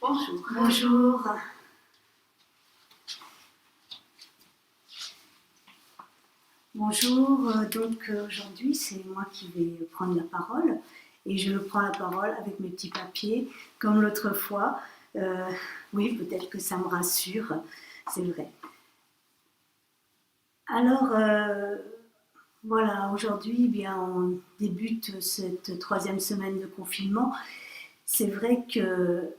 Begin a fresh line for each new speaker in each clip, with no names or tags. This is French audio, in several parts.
Bonjour.
Bonjour. Bonjour, aujourd'hui c'est moi qui vais prendre la parole et je prends la parole avec mes petits papiers comme l'autre fois. Oui, peut-être que ça me rassure, c'est vrai. Alors voilà, aujourd'hui on débute cette troisième semaine de confinement. C'est vrai que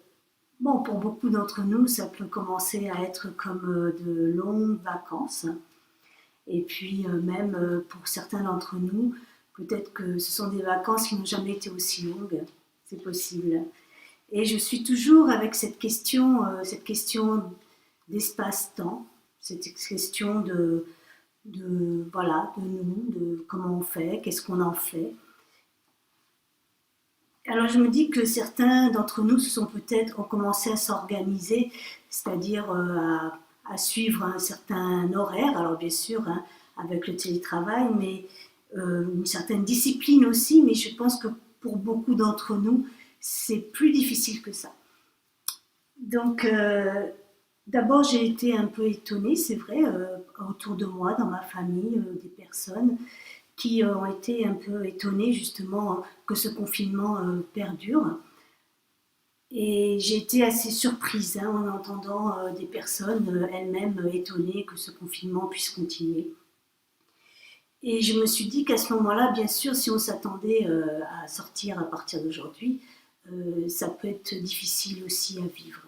pour beaucoup d'entre nous, ça peut commencer à être comme de longues vacances. Et puis même pour certains d'entre nous, peut-être que ce sont des vacances qui n'ont jamais été aussi longues, c'est possible. Et je suis toujours avec cette question d'espace-temps, cette question voilà, de nous, de comment on fait, qu'est-ce qu'on en fait. Alors je me dis que certains d'entre nous ont commencé à s'organiser, c'est-à-dire à suivre un certain horaire, alors bien sûr avec le télétravail, mais une certaine discipline aussi, mais je pense que pour beaucoup d'entre nous, c'est plus difficile que ça. Donc d'abord j'ai été un peu étonnée, c'est vrai, autour de moi, dans ma famille, des personnes qui ont été un peu étonnés justement que ce confinement perdure. Et j'ai été assez surprise en entendant des personnes elles-mêmes étonnées que ce confinement puisse continuer. Et je me suis dit qu'à ce moment-là, bien sûr, si on s'attendait à sortir à partir d'aujourd'hui, ça peut être difficile aussi à vivre.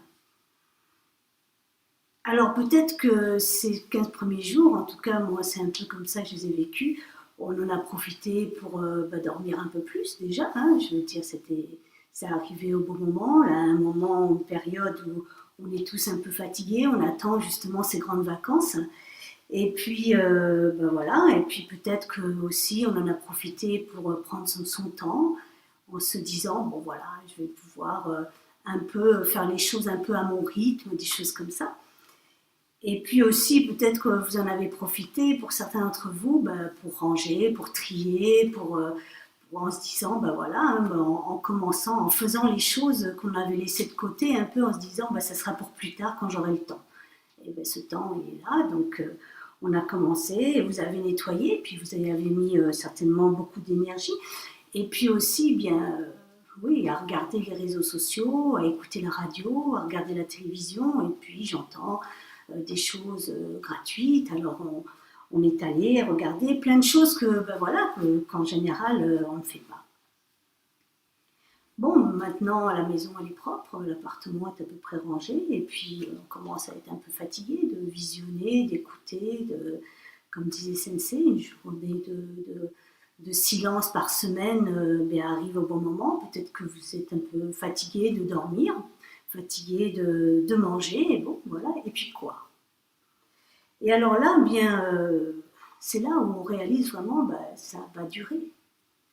Alors peut-être que ces 15 premiers jours, en tout cas moi c'est un peu comme ça que je les ai vécus, on en a profité pour dormir un peu plus déjà, je veux dire c'est arrivé au bon moment, là, un moment, une période où on est tous un peu fatigués, on attend justement ces grandes vacances, et puis voilà, et puis peut-être que aussi on en a profité pour prendre son temps, en se disant bon voilà, je vais pouvoir un peu faire les choses un peu à mon rythme, des choses comme ça. Et puis aussi, peut-être que vous en avez profité, pour certains d'entre vous, pour ranger, pour trier, en se disant, en commençant, en faisant les choses qu'on avait laissées de côté, un peu en se disant, ça sera pour plus tard quand j'aurai le temps. Et ce temps, il est là, donc on a commencé, vous avez nettoyé, puis vous avez mis certainement beaucoup d'énergie. Et puis aussi, oui, à regarder les réseaux sociaux, à écouter la radio, à regarder la télévision, et puis j'entends des choses gratuites. Alors on est allé regarder plein de choses qu'en général on ne fait pas. Bon, maintenant la maison elle est propre, l'appartement est à peu près rangé, et puis on commence à être un peu fatigué de visionner, d'écouter, comme disait Sensei, une journée de silence par semaine arrive au bon moment. Peut-être que vous êtes un peu fatigué de dormir, fatigué de manger, et bon, voilà, et puis quoi? Et alors là, c'est là où on réalise vraiment, ça va durer.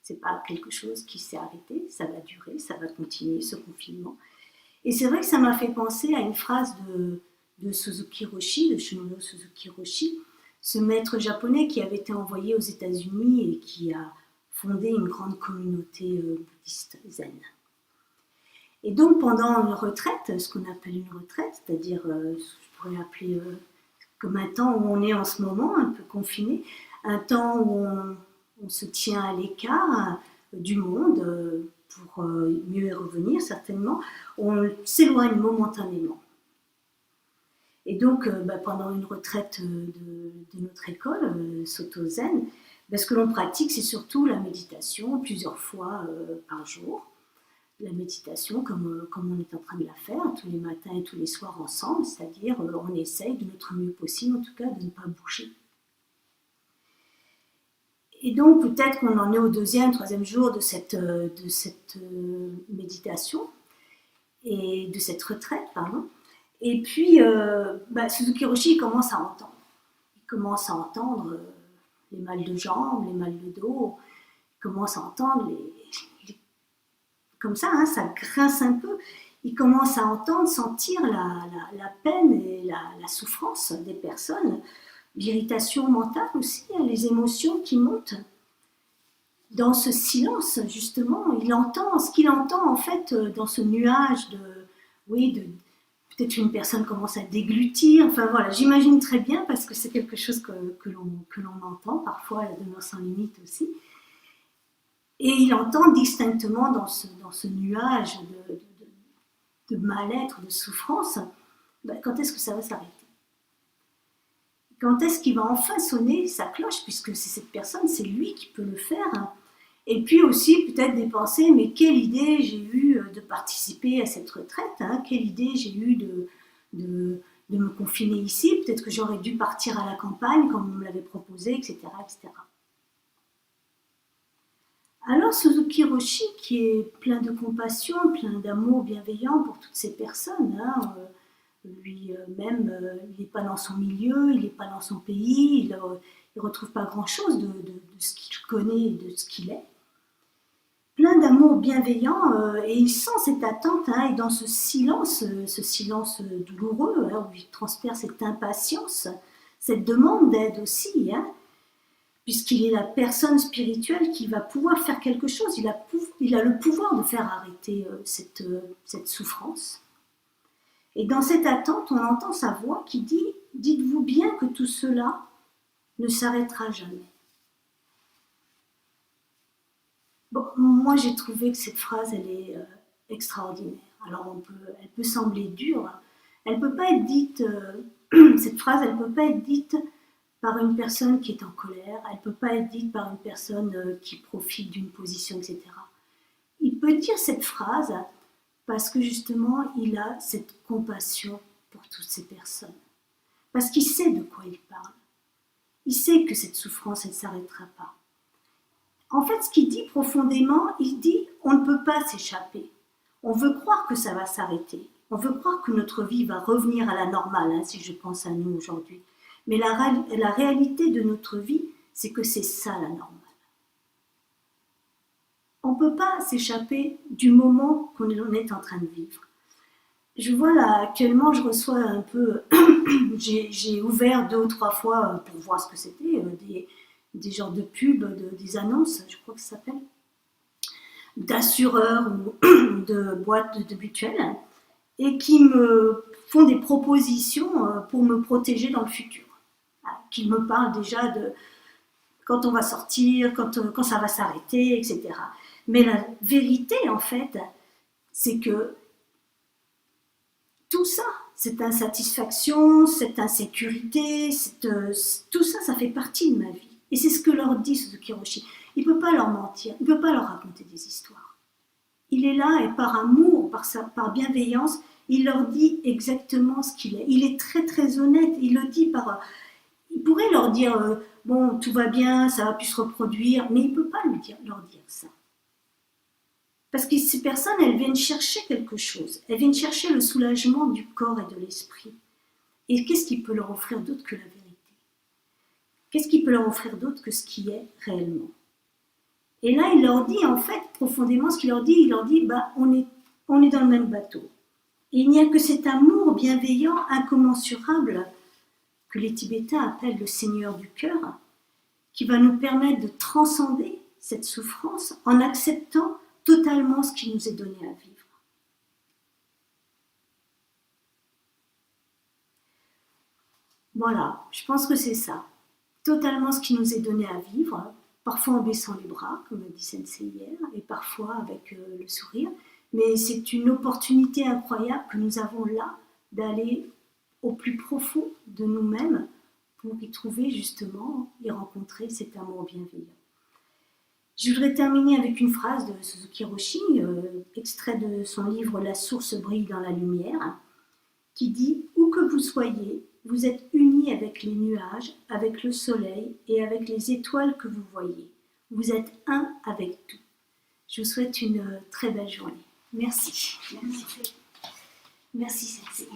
C'est pas quelque chose qui s'est arrêté, ça va durer, ça va continuer, ce confinement. Et c'est vrai que ça m'a fait penser à une phrase de Suzuki Roshi, de Shunryo Suzuki Roshi, ce maître japonais qui avait été envoyé aux États-Unis et qui a fondé une grande communauté bouddhiste zen. Et donc pendant une retraite, ce qu'on appelle une retraite, c'est-à-dire, je pourrais appeler comme un temps où on est en ce moment, un peu confiné, un temps où on se tient à l'écart du monde pour mieux y revenir certainement, on s'éloigne momentanément. Et donc pendant une retraite de notre école, Soto Zen, ce que l'on pratique c'est surtout la méditation plusieurs fois par jour. La méditation comme on est en train de la faire tous les matins et tous les soirs ensemble, c'est-à-dire on essaye de notre mieux possible en tout cas de ne pas bouger. Et donc peut-être qu'on en est au deuxième, troisième jour de cette méditation et de cette retraite, pardon. Et puis Suzuki Roshi commence à entendre. Il commence à entendre les mal de jambes, les mal de dos, il commence à entendre comme ça, ça grince un peu. Il commence à entendre, sentir la peine et la souffrance des personnes, l'irritation mentale aussi, les émotions qui montent. Dans ce silence, justement, il entend ce qu'il entend en fait dans ce nuage oui, peut-être une personne commence à déglutir. Enfin voilà, j'imagine très bien parce que c'est quelque chose que l'on entend parfois, la demeure sans limite aussi. Et il entend distinctement dans ce nuage de mal-être, de souffrance, quand est-ce que ça va s'arrêter? Quand est-ce qu'il va enfin sonner sa cloche, puisque c'est cette personne, c'est lui qui peut le faire, hein. Et puis aussi peut-être des pensées, mais quelle idée j'ai eue de participer à cette retraite, hein, quelle idée j'ai eue de me confiner ici, peut-être que j'aurais dû partir à la campagne comme on me l'avait proposé, etc., etc. Alors Suzuki Roshi, qui est plein de compassion, plein d'amour bienveillant pour toutes ces personnes, hein, lui-même, il n'est pas dans son milieu, il n'est pas dans son pays, il ne retrouve pas grand-chose de ce qu'il connaît et de ce qu'il est. Plein d'amour bienveillant, et il sent cette attente, hein, et dans ce silence douloureux, hein, où il transpire cette impatience, cette demande d'aide aussi, hein, puisqu'il est la personne spirituelle qui va pouvoir faire quelque chose, il a le pouvoir de faire arrêter cette souffrance. Et dans cette attente, on entend sa voix qui dit « Dites-vous bien que tout cela ne s'arrêtera jamais ». Bon, moi, j'ai trouvé que cette phrase, elle est extraordinaire. Alors, elle peut sembler dure. Elle peut pas être dite, cette phrase, elle peut pas être dite par une personne qui est en colère. Elle peut pas être dite par une personne qui profite d'une position, etc. Il peut dire cette phrase parce que justement, il a cette compassion pour toutes ces personnes. Parce qu'il sait de quoi il parle. Il sait que cette souffrance, elle ne s'arrêtera pas. En fait, ce qu'il dit profondément, il dit on ne peut pas s'échapper. On veut croire que ça va s'arrêter. On veut croire que notre vie va revenir à la normale, hein, si je pense à nous aujourd'hui. Mais la réalité de notre vie, c'est que c'est ça la normale. On ne peut pas s'échapper du moment qu'on est en train de vivre. Je vois là, actuellement, je reçois un peu... j'ai ouvert 2 ou 3 fois pour voir ce que c'était, des genres de pubs, des annonces, je crois que ça s'appelle, d'assureurs ou de boîtes de mutuelles, et qui me font des propositions pour me protéger dans le futur. Qui me parlent déjà de quand on va sortir, quand ça va s'arrêter, etc. Mais la vérité, en fait, c'est que tout ça, cette insatisfaction, cette insécurité, tout ça, ça fait partie de ma vie. Et c'est ce que leur dit Suzuki Roshi. Il ne peut pas leur mentir, il ne peut pas leur raconter des histoires. Il est là et par amour, par bienveillance, il leur dit exactement ce qu'il est. Il est très très honnête, il le dit par... Il pourrait leur dire, bon, tout va bien, ça va plus se reproduire, mais il ne peut pas leur dire ça. Parce que ces personnes, elles viennent chercher quelque chose. Elles viennent chercher le soulagement du corps et de l'esprit. Et qu'est-ce qui peut leur offrir d'autre que la vérité? Qu'est-ce qui peut leur offrir d'autre que ce qui est réellement? Et là, il leur dit, en fait, profondément, ce qu'il leur dit, on est dans le même bateau. Et il n'y a que cet amour bienveillant, incommensurable, que les Tibétains appellent le Seigneur du cœur, qui va nous permettre de transcender cette souffrance en acceptant totalement ce qui nous est donné à vivre. Voilà, je pense que c'est ça. Totalement ce qui nous est donné à vivre, parfois en baissant les bras, comme a dit Sensei hier, et parfois avec le sourire. Mais c'est une opportunité incroyable que nous avons là d'aller au plus profond de nous-mêmes pour y trouver justement, y rencontrer cet amour bienveillant. Je voudrais terminer avec une phrase de Suzuki Roshi, extrait de son livre « La source brille dans la lumière », qui dit « Où que vous soyez, vous êtes unis avec les nuages, avec le soleil et avec les étoiles que vous voyez. Vous êtes un avec tout. » Je vous souhaite une très belle journée. Merci. Merci, Sensei.